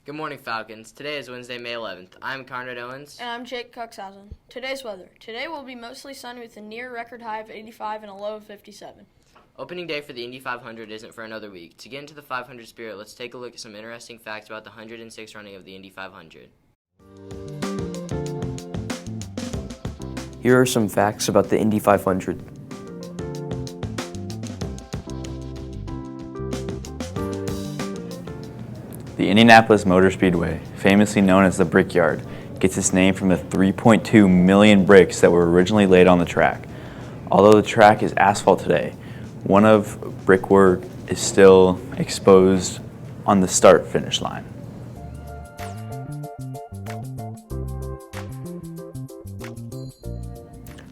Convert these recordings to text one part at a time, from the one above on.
Good morning, Falcons. Today is Wednesday, May 11th. I'm Conrad Owens. And I'm Jake Cuxhausen. Today's weather. Today will be mostly sunny with a near record high of 85 and a low of 57. Opening day for the Indy 500 isn't for another week. To get into the 500 spirit, let's take a look at some interesting facts about the 106th running of the Indy 500. Here are some facts about the Indy 500. The Indianapolis Motor Speedway, famously known as the Brickyard, gets its name from the 3.2 million bricks that were originally laid on the track. Although the track is asphalt today, one of brickwork is still exposed on the start-finish line.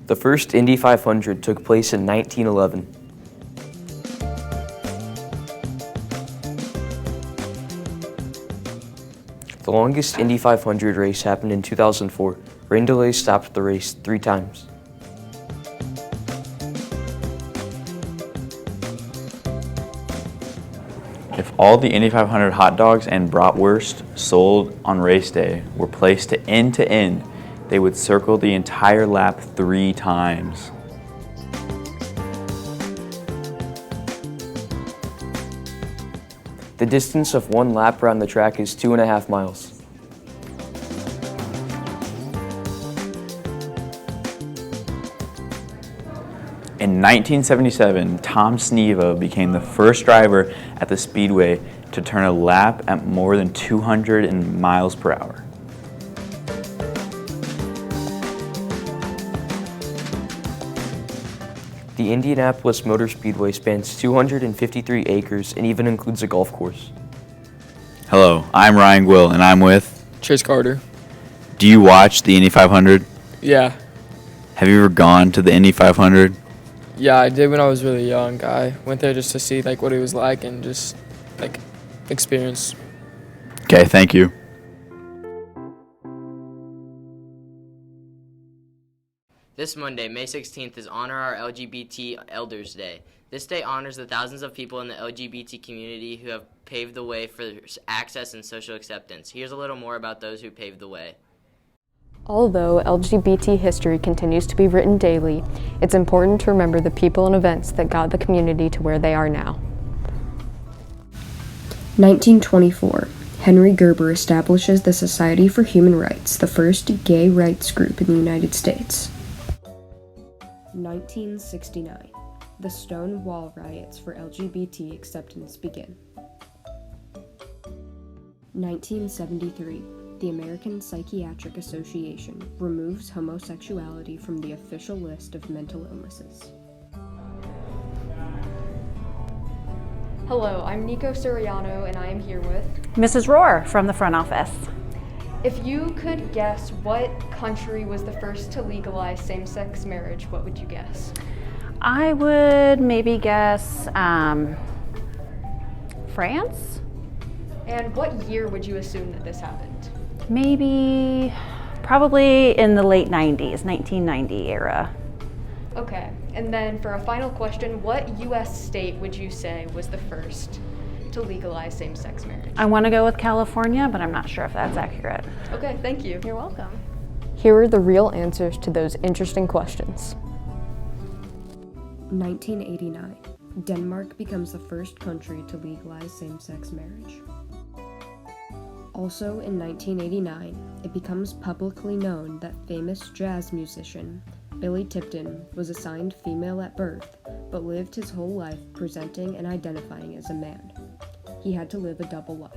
The first Indy 500 took place in 1911. The longest Indy 500 race happened in 2004. Rain delays stopped the race 3 times. If all the Indy 500 hot dogs and bratwurst sold on race day were placed to end, they would circle the entire lap 3 times. The distance of 1 lap around the track is 2.5 miles. In 1977, Tom Sneva became the first driver at the Speedway to turn a lap at more than 200 miles per hour. The Indianapolis Motor Speedway spans 253 acres and even includes a golf course. Hello, I'm Ryan Gwill, and I'm with... Chase Carter. Do you watch the Indy 500? Yeah. Have you ever gone to the Indy 500? Yeah, I did when I was really young. I went there just to see what it was like and just experience. Okay, thank you. This Monday, May 16th, is Honor Our LGBT Elders Day. This day honors the thousands of people in the LGBT community who have paved the way for access and social acceptance. Here's a little more about those who paved the way. Although LGBT history continues to be written daily, it's important to remember the people and events that got the community to where they are now. 1924. Henry Gerber establishes the Society for Human Rights, the first gay rights group in the United States. 1969. The Stonewall riots for LGBT acceptance begin. 1973. The American Psychiatric Association removes homosexuality from the official list of mental illnesses. Hello, I'm Nico Suriano and I am here with Mrs. Rohr from the front office. If you could guess what country was the first to legalize same-sex marriage, what would you guess? I would maybe guess France? And what year would you assume that this happened? Maybe, probably in the late 90s, 1990 era. Okay, and then for a final question, what U.S. state would you say was the first to legalize same-sex marriage? I want to go with California, but I'm not sure if that's accurate. Okay, thank you. You're welcome. Here are the real answers to those interesting questions. 1989. Denmark becomes the first country to legalize same-sex marriage. Also in 1989, it becomes publicly known that famous jazz musician Billy Tipton was assigned female at birth, but lived his whole life presenting and identifying as a man. He had to live a double life.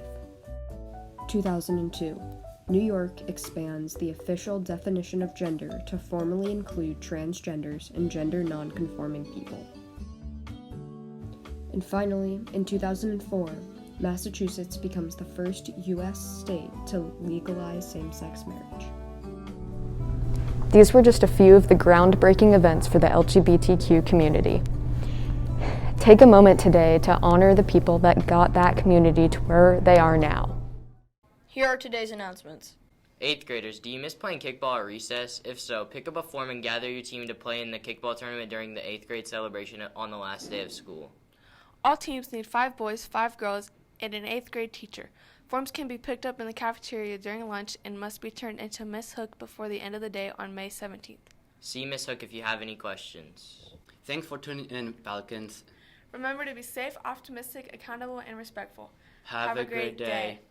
2002. New York expands the official definition of gender to formally include transgenders and gender non-conforming people. And finally, in 2004, Massachusetts becomes the first U.S. state to legalize same-sex marriage. These were just a few of the groundbreaking events for the LGBTQ community. Take a moment today to honor the people that got that community to where they are now. Here are today's announcements. 8th graders, do you miss playing kickball at recess? If so, pick up a form and gather your team to play in the kickball tournament during the 8th grade celebration on the last day of school. All teams need 5 boys, 5 girls, and an 8th grade teacher. Forms can be picked up in the cafeteria during lunch and must be turned into Miss Hook before the end of the day on May 17th. See Miss Hook if you have any questions. Thanks for tuning in, Falcons. Remember to be safe, optimistic, accountable, and respectful. Have a great day.